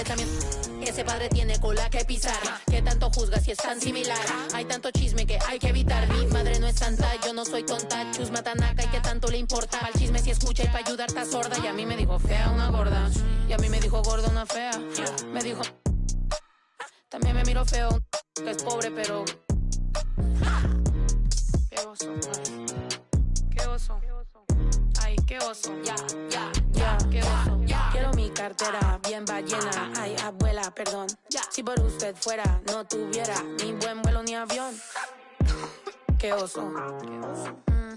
pensamiento. Ese padre tiene cola que pisar. Que tanto juzga si es tan similar. Hay tanto chisme que hay que evitar. Mi madre no es santa, yo no soy tonta. Chusma tanaca y que tanto le importa. Al chisme si escucha y para ayudar está sorda. Y a mí me dijo fea una gorda. Y a mí me dijo gorda una fea. Me dijo... También me miro feo, que es pobre, pero... Qué oso, ay. Qué oso. Ay, qué oso. Ya, qué oso. Quiero mi cartera bien ballena. Ay, abuela, perdón. Si por usted fuera, no tuviera ni buen vuelo ni avión. Qué oso.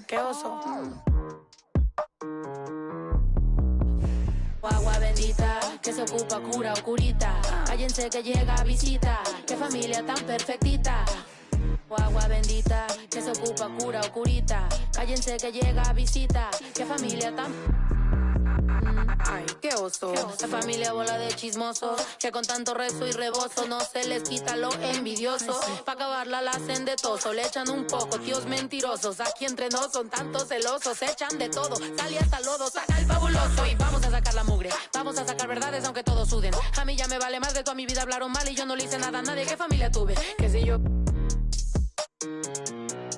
Qué oso. Agua bendita, que se ocupa cura o curita. Cállense que llega visita. Qué familia tan perfectita. Agua bendita, que se ocupa cura o curita. Cállense que llega visita. Qué familia tan... Ay, qué oso. Esta familia bola de chismosos que con tanto rezo y rebozo no se les quita lo envidioso. Pa' acabarla la hacen de toso. Le echan un poco, tíos mentirosos. Aquí entre nos son tantos celosos. Echan de todo, sale hasta lodo. Saca el fabuloso y vamos a sacar la mugre. Vamos a sacar verdades aunque todos suden. A mí ya me vale más de toda mi vida hablaron mal y yo no le hice nada a nadie. ¿Qué familia tuve? Que si yo...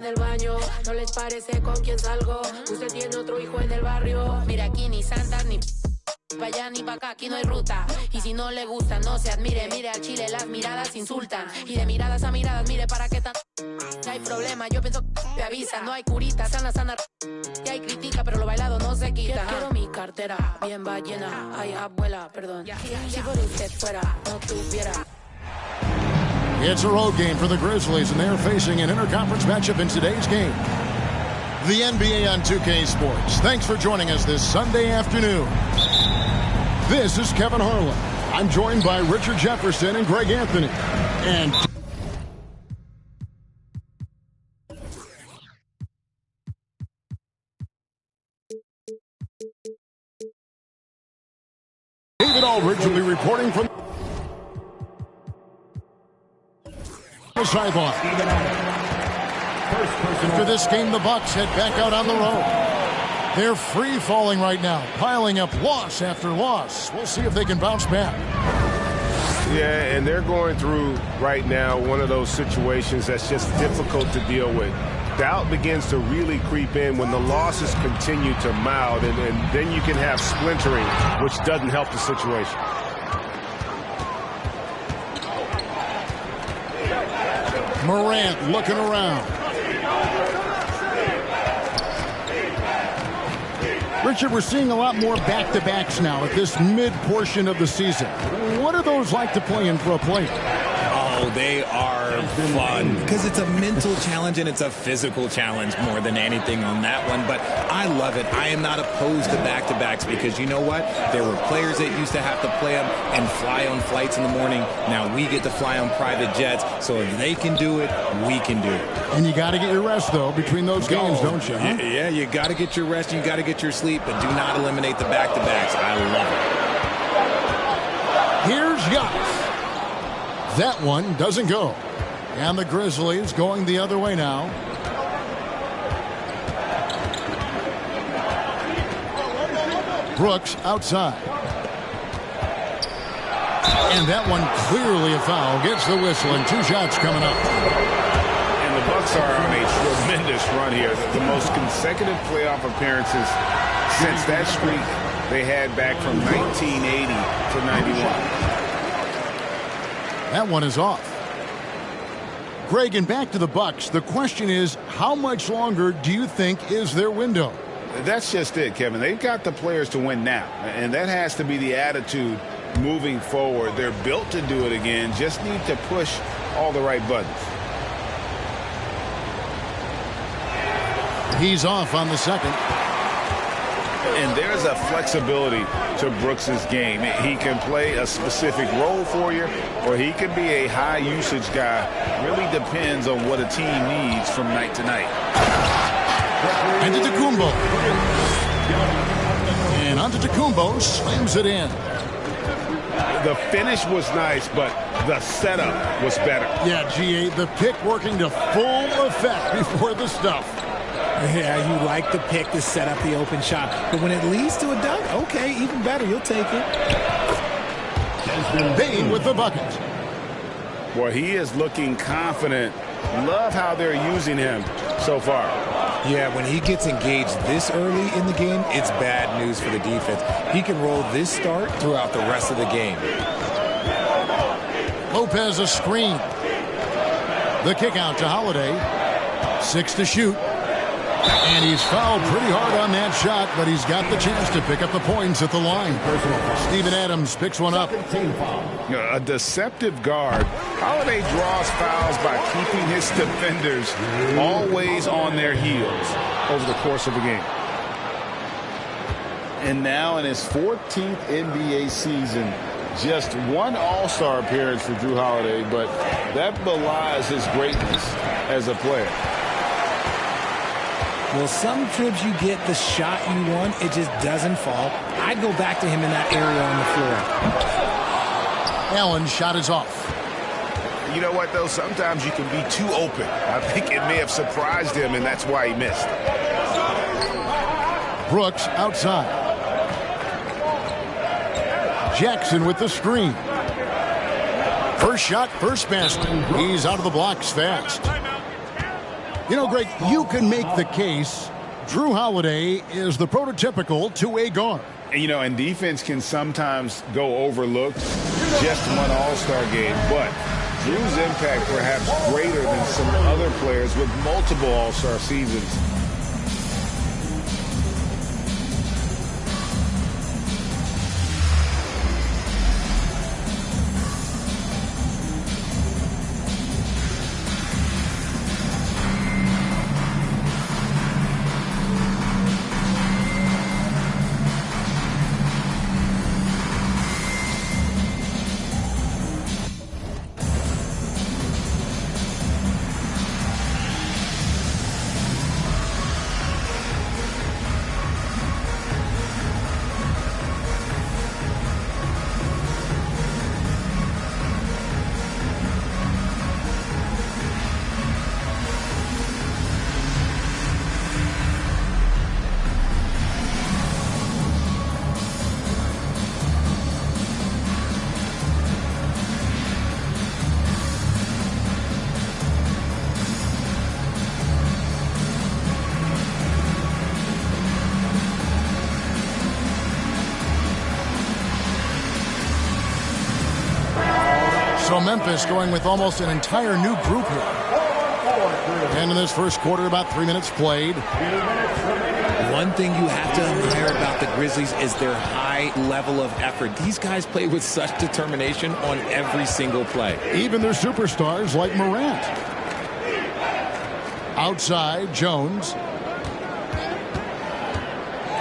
del baño, no les parece con quién salgo. Usted tiene otro hijo en el barrio. Mira, aquí ni santas ni pa' allá ni pa' acá, aquí no hay ruta. Y si no le gusta, no se admire. Mire al chile, las miradas insultan. Y de miradas a miradas, mire para qué tan... No hay problema, yo pienso que te avisa. No hay curita, sana. Y hay crítica, pero lo bailado no se quita. Quiero mi cartera bien ballena. Ay, abuela, perdón. Si por usted fuera, no tuviera. It's a road game for the Grizzlies, and they're facing an interconference matchup in today's game. The NBA on 2K Sports. Thanks for joining us this Sunday afternoon. This is Kevin Harlan. I'm joined by Richard Jefferson and Greg Anthony. And David Aldridge will be reporting from the sideline. After this game, the Bucks head back out on the road. They're free falling right now, piling up loss after loss. We'll see if they can bounce back. Yeah, and they're going through right now one of those situations that's just difficult to deal with. Doubt begins to really creep in when the losses continue to mount, and then you can have splintering, which doesn't help the situation. Morant looking around. Richard, we're seeing a lot more back-to-backs now at this mid-portion of the season. What are those like to play in for a player? Oh, they are fun because it's a mental challenge and it's a physical challenge more than anything on that one. But I love it. I am not opposed to back-to-backs because you know what? There were players that used to have to play them and fly on flights in the morning. Now we get to fly on private jets. So if they can do it, we can do it. And you got to get your rest, though, between those games, don't you? Huh? Yeah, you got to get your rest. You got to get your sleep, but do not eliminate the back-to-backs. I love it. Here's Giannis. That one doesn't go. And the Grizzlies going the other way now. Brooks outside. And that one clearly a foul. Gets the whistle and 2 shots coming up. And the Bucks are on a tremendous run here. The most consecutive playoff appearances since that streak they had back from 1980 to 91. That one is off. Greg, and back to the Bucks. The question is, how much longer do you think is their window? That's just it, Kevin. They've got the players to win now, and that has to be the attitude moving forward. They're built to do it again, just need to push all the right buttons. He's off on the second. And there's a flexibility to Brooks's game. He can play a specific role for you, or he can be a high-usage guy. Really depends on what a team needs from night to night. Antetokounmpo. And Antetokounmpo slams it in. The finish was nice, but the setup was better. Yeah, G8, the pick working to full effect before the stuff. Yeah, you like the pick to set up the open shot. But when it leads to a dunk, okay, even better. You'll take it. Bain with the bucket. Boy, he is looking confident. Love how they're using him so far. Yeah, when he gets engaged this early in the game, it's bad news for the defense. He can roll this start throughout the rest of the game. Lopez a screen. The kick out to Holiday. 6 to shoot. And he's fouled pretty hard on that shot, but he's got the chance to pick up the points at the line. Steven Adams picks one up. A deceptive guard. Holiday draws fouls by keeping his defenders always on their heels over the course of the game. And now in his 14th NBA season, just one All-Star appearance for Jrue Holiday, but that belies his greatness as a player. Well, some trips you get the shot you want, it just doesn't fall. I'd go back to him in that area on the floor. Allen's shot is off. You know what, though? Sometimes you can be too open. I think it may have surprised him, and that's why he missed. Brooks outside. Jackson with the screen. First shot, first basket. He's out of the blocks fast. You know, Greg, you can make the case Jrue Holiday is the prototypical two-way guard. You know, and defense can sometimes go overlooked. Just one All-Star game, but Drew's impact perhaps greater than some other players with multiple All-Star seasons. So Memphis going with almost an entire new group here. And in this first quarter, about 3 minutes played. One thing you have to admire about the Grizzlies is their high level of effort. These guys play with such determination on every single play. Even their superstars like Morant. Outside, Jones.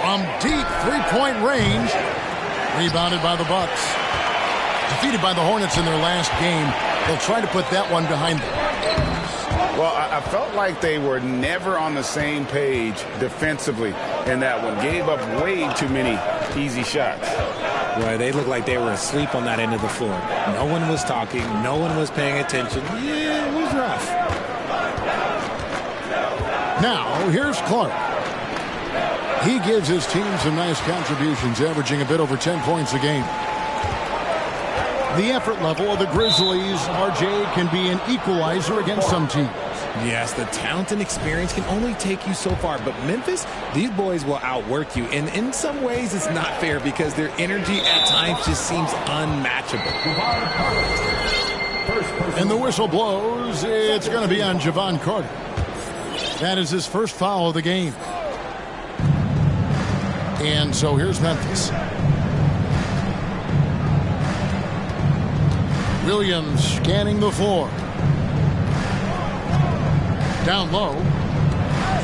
From deep three-point range. Rebounded by the Bucks. Defeated by the Hornets in their last game. They'll try to put that one behind them. Well, I felt like they were never on the same page defensively in that one. Gave up way too many easy shots. Boy, they looked like they were asleep on that end of the floor. No one was talking. No one was paying attention. Yeah, it was rough. Now, here's Clark. He gives his team some nice contributions, averaging a bit over 10 points a game. The effort level of the Grizzlies, RJ, can be an equalizer against some teams. Yes, the talent and experience can only take you so far. But Memphis, these boys will outwork you. And in some ways, it's not fair because their energy at times just seems unmatchable. And the whistle blows. It's going to be on Javon Carter. That is his first foul of the game. And so here's Memphis. Williams scanning the floor. Down low.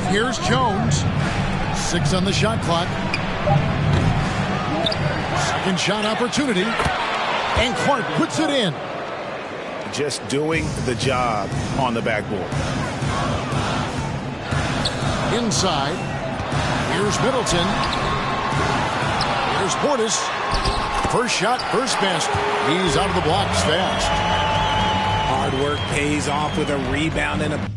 Here's Jones. 6 on the shot clock. Second shot opportunity. And Clark puts it in. Just doing the job on the backboard. Inside. Here's Middleton. Here's Portis. First shot, first basket. He's out of the blocks fast. Hard work pays off with a rebound and a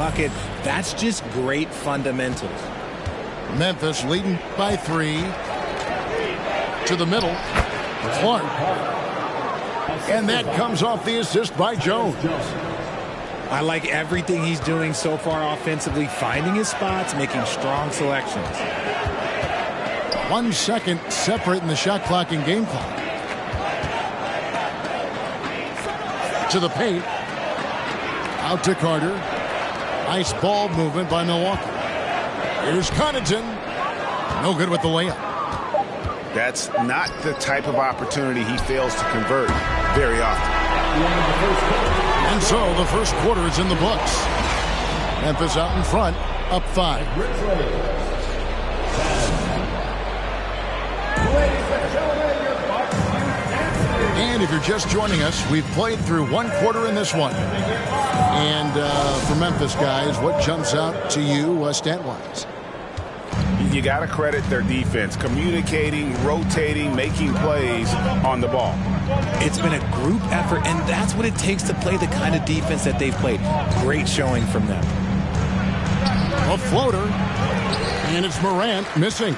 bucket. That's just great fundamentals. Memphis leading by 3. To the middle. Clark. And that comes off the assist by Jones. I like everything he's doing so far offensively, finding his spots, making strong selections. 1 second separating the shot clock and game clock. To the paint. Out to Carter. Nice ball movement by Milwaukee. Here's Connaughton. No good with the layup. That's not the type of opportunity he fails to convert very often. And so the first quarter is in the books. Memphis out in front, up 5. And if you're just joining us, we've played through 1 quarter in this one. And for Memphis guys, what jumps out to you stat-wise? You got to credit their defense, communicating, rotating, making plays on the ball. It's been a group effort, and that's what it takes to play the kind of defense that they've played. Great showing from them. A floater, and it's Morant missing.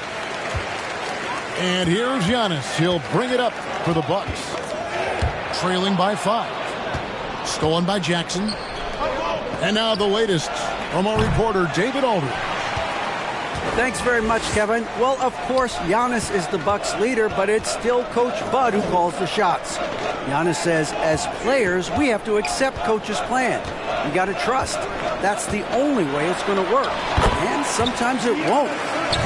And here's Giannis. He'll bring it up for the Bucks. Trailing by 5. Stolen by Jackson. And now the latest from our reporter, David Aldridge. Thanks very much, Kevin. Well, of course, Giannis is the Bucks leader, but it's still Coach Bud who calls the shots. Giannis says, as players, we have to accept Coach's plan. You got to trust. That's the only way it's going to work. And sometimes it won't.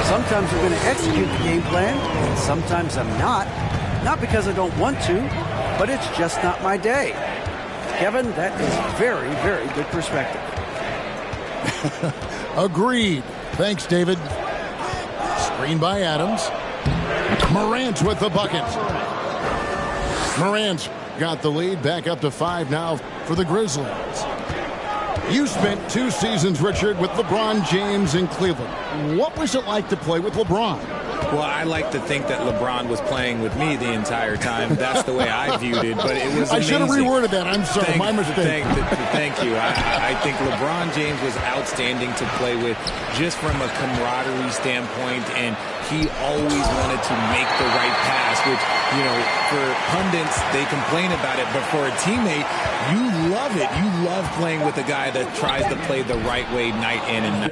Sometimes I'm going to execute the game plan, and sometimes I'm not. Not because I don't want to, but it's just not my day. Kevin, that is very, very good perspective. Agreed. Thanks, David. Screen by Adams. Morant with the bucket. Morant's got the lead, back up to 5 now for the Grizzlies. You spent 2 seasons, Richard, with LeBron James in Cleveland. What was it like to play with LeBron? Well, I like to think that LeBron was playing with me the entire time. That's the way I viewed it, but it was amazing. I should have reworded that. I'm sorry, my mistake. Thank you. I think LeBron James was outstanding to play with just from a camaraderie standpoint, and he always wanted to make the right pass, which, you know, for pundits, they complain about it, but for a teammate, you love it. You love playing with a guy that tries to play the right way night in and night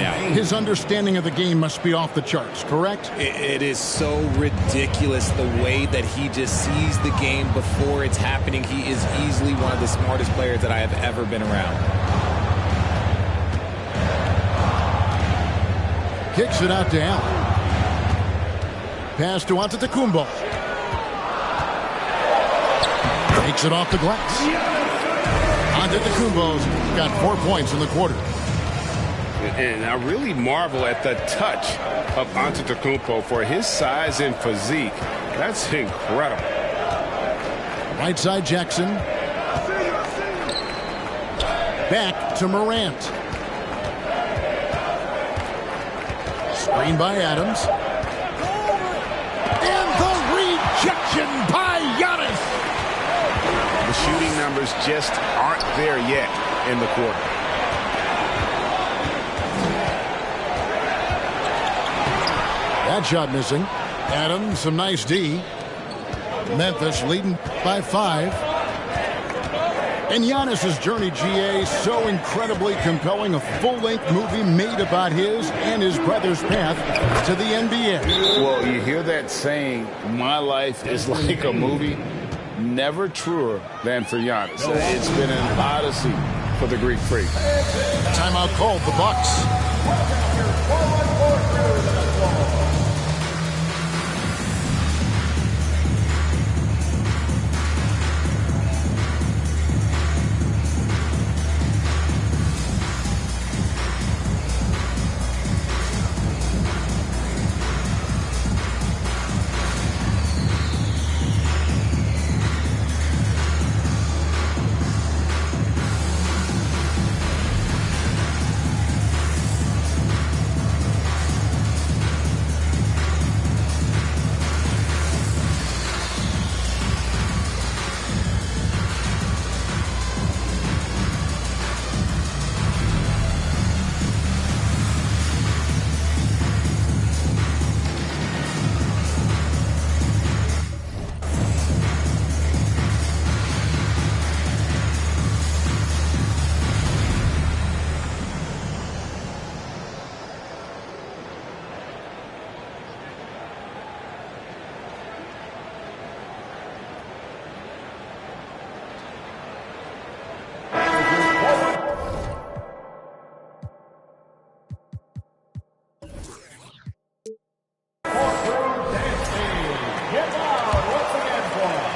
out. His understanding of the game must be off the charts, correct? It is so ridiculous the way that he just sees the game before it's happening. He is easily one of the smartest players that I have ever been around. Kicks it out to Allen. Pass to Antetokounmpo. Takes it off the glass. Antetokounmpo's got 4 points in the quarter. And I really marvel at the touch of Antetokounmpo for his size and physique. That's incredible. Right side Jackson. Back to Morant. Screen by Adams. And the rejection by Giannis. The shooting numbers just aren't there yet in the quarter. That shot missing. Adams, some nice D. Memphis leading by 5. And Giannis's journey, GA, so incredibly compelling. A full-length movie made about his and his brother's path to the NBA. Well, you hear that saying, my life is like a movie. never truer than for Giannis. It's been an odyssey for the Greek Freak. Timeout called, the Bucks.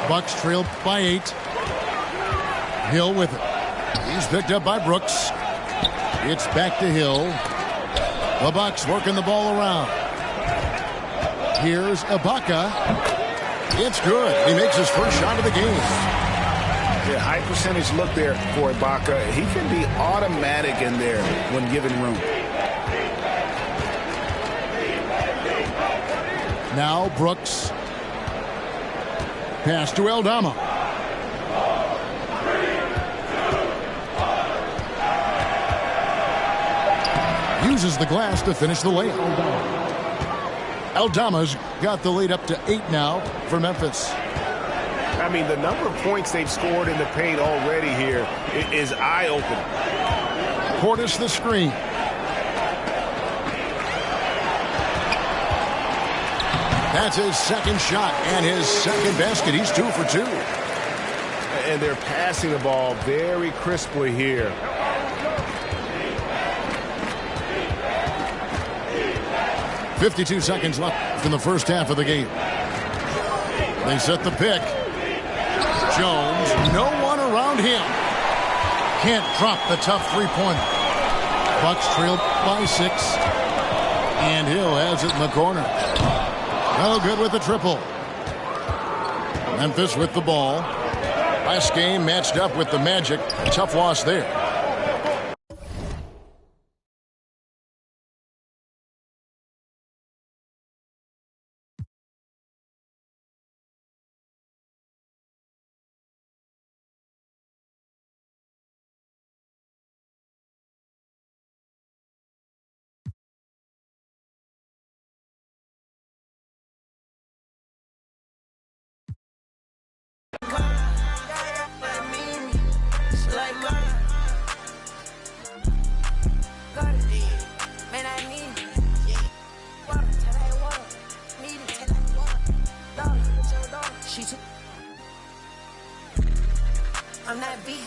Bucks trailed by 8. Hill with it. He's picked up by Brooks. It's back to Hill. The Bucks working the ball around. Here's Ibaka. It's good. He makes his first shot of the game. Yeah, high percentage look there for Ibaka. He can be automatic in there when given room. Now Brooks. Pass to Aldama. Uses the glass to finish the layup. Aldama's got the lead up to 8 now for Memphis. I mean, the number of points they've scored in the paint already here is eye-opening. Portis the screen. That's his second shot and his second basket. He's 2 for 2. And they're passing the ball very crisply here. .52 seconds left in the first half of the game. They set the pick. Jones, no one around him. Can't drop the tough three-pointer. Bucks trailed by 6. And Hill has it in the corner. No good with the triple. Memphis with the ball. Last game matched up with the Magic. Tough loss there. I'm not vegan.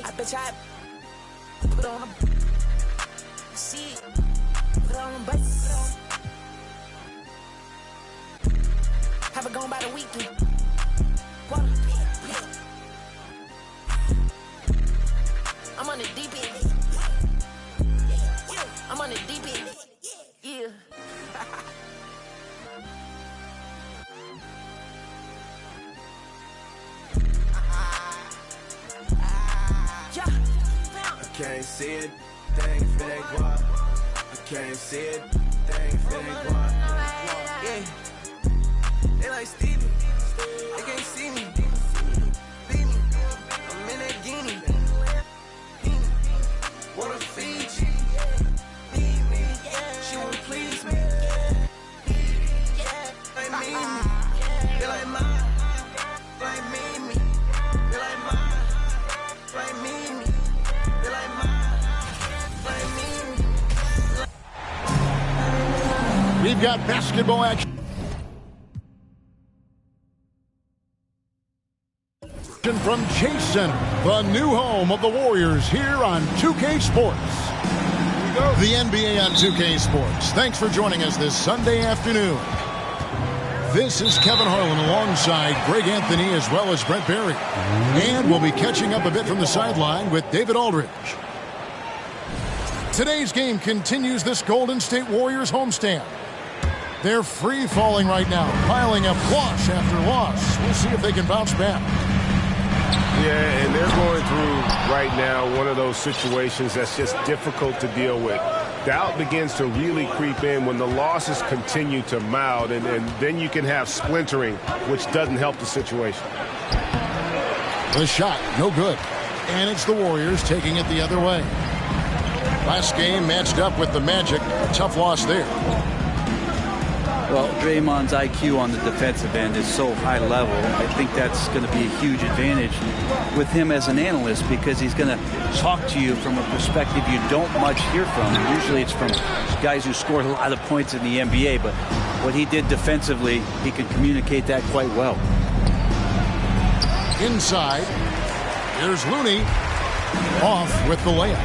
I bet I put on a see it. Put on a bus. Have it gone by the weekend. I'm on the deep end. I'm on the deep end. Yeah. I can't see it, thing if it ain't guap. I can't see it, thing if it ain't guap. Yeah, they like Stevie, they can't see me. Beat me, I'm in that guinea. Wanna feed you, need me, she won't please me. Like me, they like mine, like me, they like mine, like me. We've got basketball action. From Chase Center, the new home of the Warriors, here on 2K Sports. The NBA on 2K Sports. Thanks for joining us this Sunday afternoon. This is Kevin Harlan alongside Greg Anthony as well as Brent Barry. And we'll be catching up a bit from the sideline with David Aldridge. Today's game continues this Golden State Warriors homestand. They're free-falling right now, piling up loss after loss. We'll see if they can bounce back. Yeah, and they're going through right now one of those situations that's just difficult to deal with. Doubt begins to really creep in when the losses continue to mount, and then you can have splintering, which doesn't help the situation. The shot, no good. And it's the Warriors taking it the other way. Last game matched up with the Magic. A tough loss there. Well, Draymond's IQ on the defensive end is so high level. I think that's going to be a huge advantage with him as an analyst because he's going to talk to you from a perspective you don't much hear from. Usually it's from guys who scored a lot of points in the NBA, but what he did defensively, he can communicate that quite well. Inside, here's Looney off with the layup.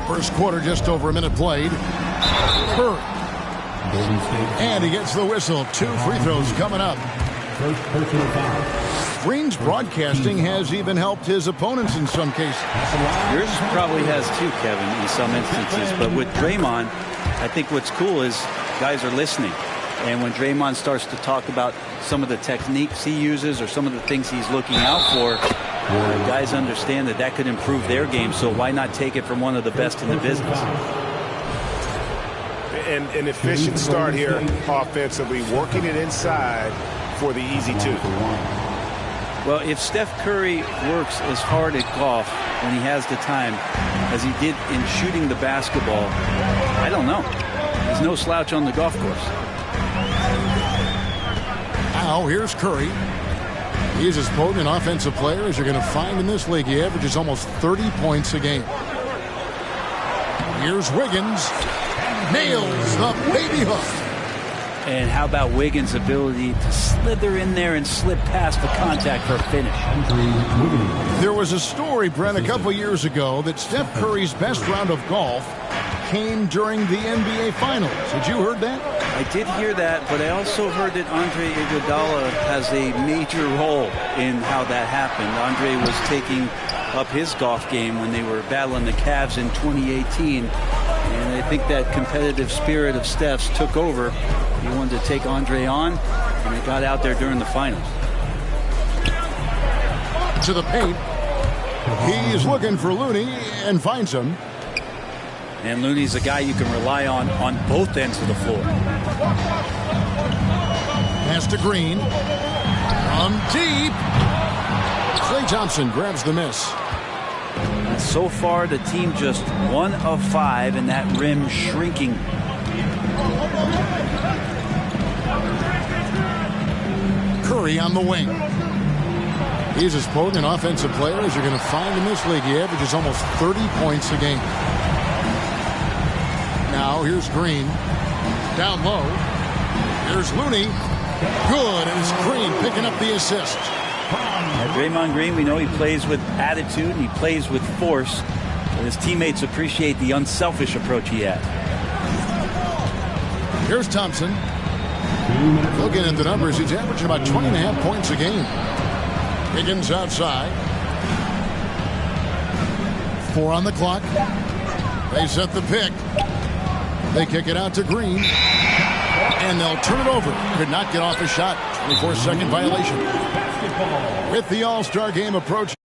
First quarter, just over a minute played. Curry. And he gets the whistle. 2 free throws coming up. Green's broadcasting has even helped his opponents in some cases. Yours probably has too, Kevin, in some instances. But with Draymond, I think what's cool is guys are listening. And when Draymond starts to talk about some of the techniques he uses or some of the things he's looking out for, guys understand that that could improve their game, so why not take it from one of the best in the business? And an efficient start here offensively, working it inside for the easy 2. Well, if Steph Curry works as hard at golf when he has the time as he did in shooting the basketball, I don't know. He's no slouch on the golf course. Now here's Curry. He's as potent an offensive player as you're going to find in this league. He averages almost 30 points a game. Here's Wiggins. Nails the baby hook. And how about Wiggins' ability to slither in there and slip past the contact for a finish? There was a story, Brent, a couple years ago that Steph Curry's best round of golf came during the NBA Finals. Had you heard that? I did hear that, but I also heard that Andre Iguodala has a major role in how that happened. Andre was taking up his golf game when they were battling the Cavs in 2018, and I think that competitive spirit of Steph's took over. He wanted to take Andre on, and he got out there during the finals. To the paint. He's looking for Looney and finds him. And Looney's a guy you can rely on both ends of the floor. Pass to Green. From deep. Klay Thompson grabs the miss. So far, the team just 1 of 5, and that rim shrinking. Curry on the wing. He's as potent an offensive player as you're going to find in this league. He averages almost 30 points a game. Now here's Green. Down low. Here's Looney. Good, and it's Green picking up the assist. Draymond Green, we know he plays with attitude and he plays with force, but his teammates appreciate the unselfish approach he has. Here's Thompson. Looking at the numbers, he's averaging about 20.5 points a game. Higgins outside. 4 on the clock. They set the pick. They kick it out to Green. And they'll turn it over. Could not get off a shot. 24-second violation. With the All-Star game approaching.